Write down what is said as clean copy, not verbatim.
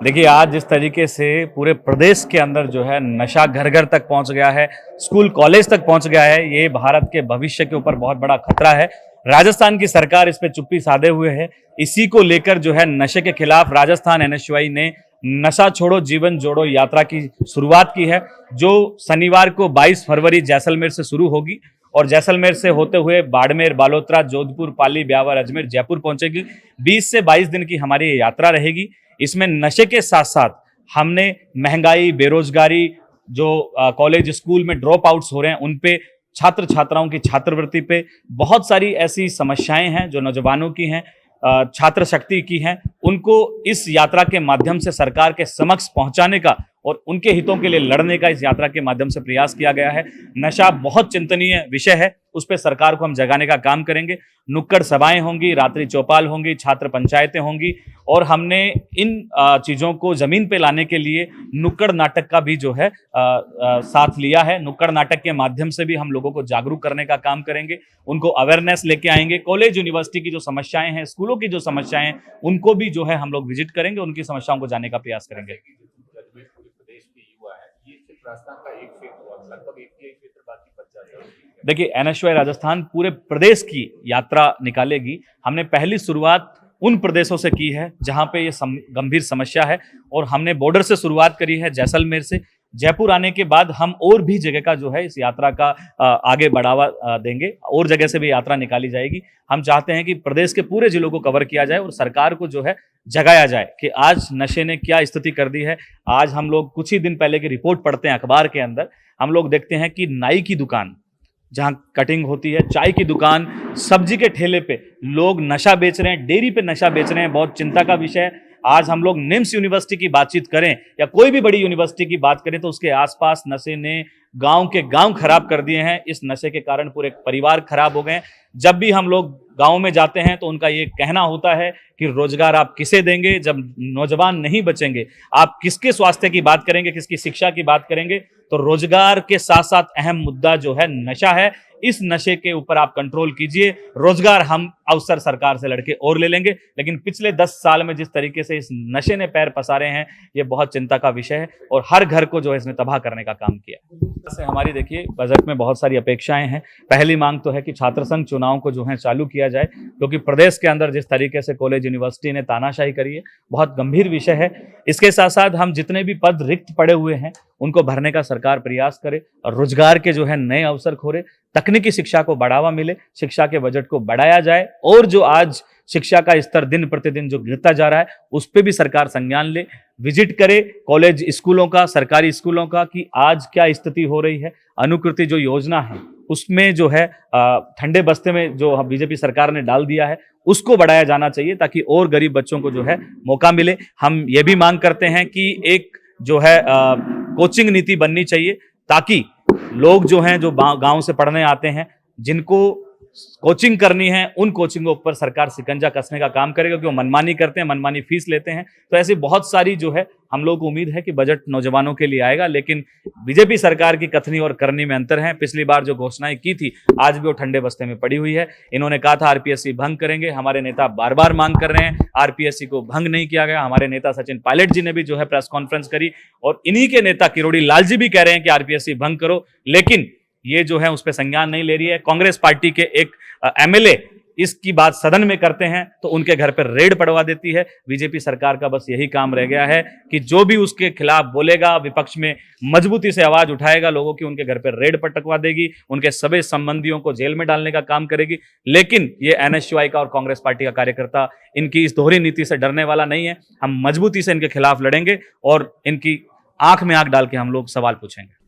देखिए, आज जिस तरीके से पूरे प्रदेश के अंदर जो है नशा घर घर तक पहुंच गया है, स्कूल कॉलेज तक पहुंच गया है, ये भारत के भविष्य के ऊपर बहुत बड़ा खतरा है। राजस्थान की सरकार इस पे चुप्पी साधे हुए है। इसी को लेकर जो है नशे के खिलाफ राजस्थान एनएसयूआई ने नशा छोड़ो जीवन जोड़ो यात्रा की शुरुआत की है, जो शनिवार को 22 फरवरी जैसलमेर से शुरू होगी और जैसलमेर से होते हुए बाड़मेर, बालोतरा, जोधपुर, पाली, ब्यावर, अजमेर, जयपुर पहुंचेगी। 20 से 22 दिन की हमारी ये यात्रा रहेगी। इसमें नशे के साथ साथ हमने महंगाई, बेरोजगारी, जो कॉलेज स्कूल में ड्रॉप आउट्स हो रहे हैं उन पे, छात्र छात्राओं की छात्रवृत्ति पे, बहुत सारी ऐसी समस्याएं हैं जो नौजवानों की हैं, छात्र शक्ति की हैं, उनको इस यात्रा के माध्यम से सरकार के समक्ष पहुंचाने का और उनके हितों के लिए लड़ने का इस यात्रा के माध्यम से प्रयास किया गया है। नशा बहुत चिंतनीय विषय है, उस पर सरकार को हम जगाने का काम करेंगे। नुक्कड़ सभाएं होंगी, रात्रि चौपाल होंगी, छात्र पंचायतें होंगी और हमने इन चीज़ों को जमीन पे लाने के लिए नुक्कड़ नाटक का भी जो है साथ लिया है। नुक्कड़ नाटक के माध्यम से भी हम लोगों को जागरूक करने का काम करेंगे, उनको अवेयरनेस लेके आएंगे। कॉलेज यूनिवर्सिटी की जो समस्याएं हैं, स्कूलों की जो समस्याएं हैं, उनको भी जो है हम लोग विजिट करेंगे, उनकी समस्याओं को जानने का प्रयास करेंगे। राजस्थान का एक क्षेत्र और लगभग एक क्षेत्र बाकी बच जाता है। देखिए, एनएसयूआई राजस्थान पूरे प्रदेश की यात्रा निकालेगी। हमने पहली शुरुआत उन प्रदेशों से की है जहां पे ये गंभीर समस्या है और हमने बॉर्डर से शुरुआत करी है, जैसलमेर से। जयपुर आने के बाद हम और भी जगह का जो है इस यात्रा का आगे बढ़ावा देंगे, और जगह से भी यात्रा निकाली जाएगी। हम चाहते हैं कि प्रदेश के पूरे जिलों को कवर किया जाए और सरकार को जो है जगाया जाए कि आज नशे ने क्या स्थिति कर दी है। आज हम लोग कुछ ही दिन पहले की रिपोर्ट पढ़ते हैं अखबार के अंदर, हम लोग देखते हैं कि नाई की दुकान जहां कटिंग होती है, चाय की दुकान, सब्जी के ठेले पे लोग नशा बेच रहे हैं, डेयरी पे नशा बेच रहे हैं। बहुत चिंता का विषय है। आज हम लोग निम्स यूनिवर्सिटी की बातचीत करें या कोई भी बड़ी यूनिवर्सिटी की बात करें तो उसके आसपास नशे ने गांव के गांव खराब कर दिए हैं। इस नशे के कारण पूरे परिवार खराब हो गए हैं। जब भी हम लोग गांव में जाते हैं तो उनका ये कहना होता है कि रोजगार आप किसे देंगे जब नौजवान नहीं बचेंगे, आप किसके स्वास्थ्य की बात करेंगे, किसकी शिक्षा की बात करेंगे। तो रोजगार के साथ साथ अहम मुद्दा जो है नशा है। इस नशे के ऊपर आप कंट्रोल कीजिए, रोजगार हम अवसर सरकार से लड़के और ले लेंगे। लेकिन पिछले 10 साल में जिस तरीके से इस नशे ने पैर पसारे हैं, ये बहुत चिंता का विषय है और हर घर को जो है इसने तबाह करने का काम किया। से हमारी देखिए बजट में बहुत सारी अपेक्षाएं हैं। पहली मांग तो है कि छात्र संघ चुनाव को जो है चालू किया जाए, क्योंकि प्रदेश के अंदर जिस तरीके से कॉलेज यूनिवर्सिटी ने तानाशाही करी है, बहुत गंभीर विषय है। इसके साथ साथ हम जितने भी पद रिक्त पड़े हुए हैं उनको भरने का सरकार प्रयास करे और रोजगार के जो है नए अवसर खोले, तकनीकी शिक्षा को बढ़ावा मिले, शिक्षा के बजट को बढ़ाया जाए और जो आज शिक्षा का स्तर दिन प्रतिदिन जो गिरता जा रहा है उस पर भी सरकार संज्ञान ले, विजिट करे कॉलेज स्कूलों का, सरकारी स्कूलों का, कि आज क्या स्थिति हो रही है। अनुकृति जो योजना है उसमें जो है ठंडे बस्ते में जो बीजेपी सरकार ने डाल दिया है उसको बढ़ाया जाना चाहिए ताकि और गरीब बच्चों को जो है मौका मिले। हम ये भी मांग करते हैं कि एक जो है कोचिंग नीति बननी चाहिए ताकि लोग जो हैं, जो गांव से पढ़ने आते हैं, जिनको कोचिंग करनी है, उन कोचिंगों पर सरकार शिकंजा कसने का काम करेगा, क्योंकि वो मनमानी करते हैं, मनमानी फीस लेते हैं। तो ऐसी बहुत सारी जो है हम लोग को उम्मीद है कि बजट नौजवानों के लिए आएगा। लेकिन बीजेपी सरकार की कथनी और करनी में अंतर है। पिछली बार जो घोषणाएं की थी आज भी वो ठंडे बस्ते में पड़ी हुई है। इन्होंने कहा था आरपीएससी भंग करेंगे, हमारे नेता बार बार मांग कर रहे हैं, आरपीएससी को भंग नहीं किया गया। हमारे नेता सचिन पायलट जी ने भी जो है प्रेस कॉन्फ्रेंस करी और इन्हीं के नेता किरोड़ी लाल जी भी कह रहे हैं कि आरपीएससी भंग करो, लेकिन ये जो है उस पर संज्ञान नहीं ले रही है। कांग्रेस पार्टी के एक एमएलए इसकी बात सदन में करते हैं तो उनके घर पर रेड पड़वा देती है। बीजेपी सरकार का बस यही काम रह गया है कि जो भी उसके खिलाफ बोलेगा, विपक्ष में मजबूती से आवाज उठाएगा, लोगों की उनके घर पर रेड पटकवा देगी, उनके सभी संबंधियों को जेल में डालने का काम करेगी। लेकिन ये एनएसयूआई का और कांग्रेस पार्टी का कार्यकर्ता इनकी इस दोहरी नीति से डरने वाला नहीं है। हम मजबूती से इनके खिलाफ लड़ेंगे और इनकी आंख में आंख डाल के हम लोग सवाल पूछेंगे।